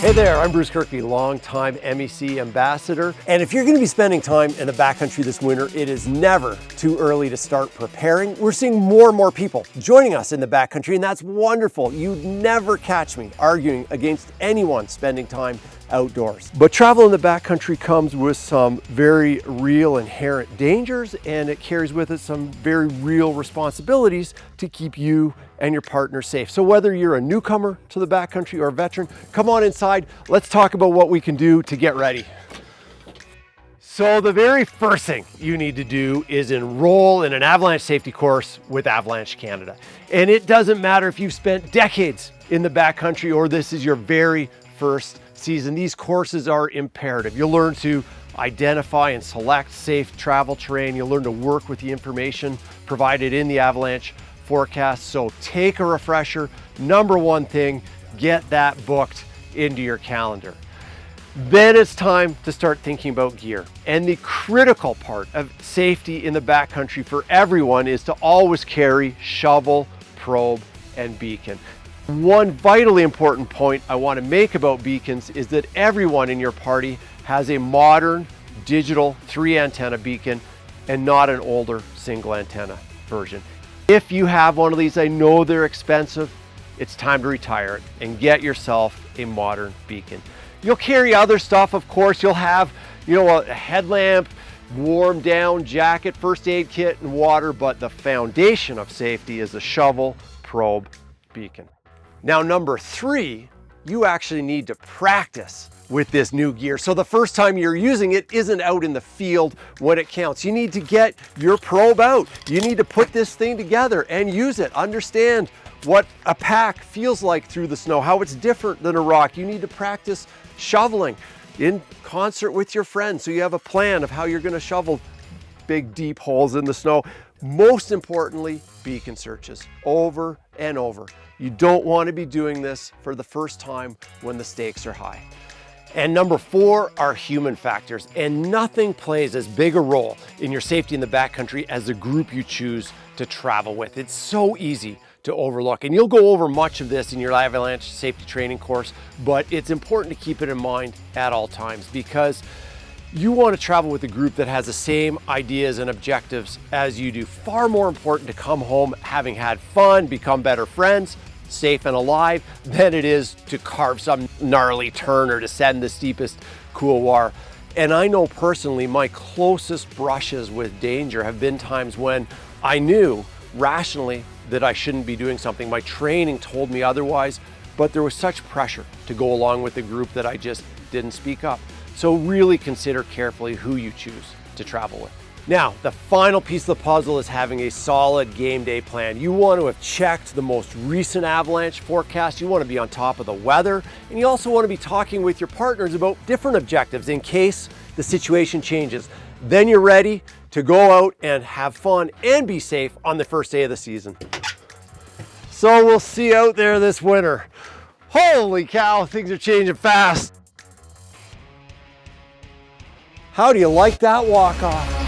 Hey there, I'm Bruce Kirkby, longtime MEC ambassador. And if you're going to be spending time in the backcountry this winter, it is never too early to start preparing. We're seeing more and more people joining us in the backcountry, and that's wonderful. You'd never catch me arguing against anyone spending time outdoors. But travel in the backcountry comes with some very real inherent dangers, and it carries with it some very real responsibilities to keep you and your partner safe. So whether you're a newcomer to the backcountry or a veteran, come on inside. Let's talk about what we can do to get ready. So the very first thing you need to do is enroll in an avalanche safety course with Avalanche Canada. And it doesn't matter if you've spent decades in the backcountry or this is your very first season. These courses are imperative. You'll learn to identify and select safe travel terrain. You'll learn to work with the information provided in the Avalanche forecast. So take a refresher. Number one thing, get that booked into your calendar. Then it's time to start thinking about gear. And the critical part of safety in the backcountry for everyone is to always carry shovel, probe, and beacon. One vitally important point I want to make about beacons is that everyone in your party has a modern digital 3-antenna beacon and not an older single antenna version. If you have one of these, I know they're expensive, it's time to retire it and get yourself a modern beacon. You'll carry other stuff, of course. You'll have, a headlamp, warm down jacket, first aid kit, and water, but the foundation of safety is a shovel, probe, beacon. Now, number 3, you actually need to practice with this new gear. So the first time you're using it isn't out in the field when it counts. You need to get your probe out. You need to put this thing together and use it. Understand what a pack feels like through the snow, how it's different than a rock. You need to practice shoveling in concert with your friends so you have a plan of how you're going to shovel big deep holes in the snow. Most importantly, beacon searches over and over. You don't want to be doing this for the first time when the stakes are high. And number 4 are human factors, and nothing plays as big a role in your safety in the backcountry as the group you choose to travel with. It's so easy to overlook, and you'll go over much of this in your Avalanche safety training course, but it's important to keep it in mind at all times because you want to travel with a group that has the same ideas and objectives as you do. Far more important to come home having had fun, become better friends, safe and alive, than it is to carve some gnarly turn or descend the steepest couloir. And I know personally my closest brushes with danger have been times when I knew rationally that I shouldn't be doing something. My training told me otherwise, but there was such pressure to go along with the group that I just didn't speak up. So really consider carefully who you choose to travel with. Now, the final piece of the puzzle is having a solid game day plan. You want to have checked the most recent avalanche forecast. You want to be on top of the weather, and you also want to be talking with your partners about different objectives in case the situation changes. Then you're ready to go out and have fun and be safe on the first day of the season. So we'll see you out there this winter. Holy cow, things are changing fast. How do you like that walk-off?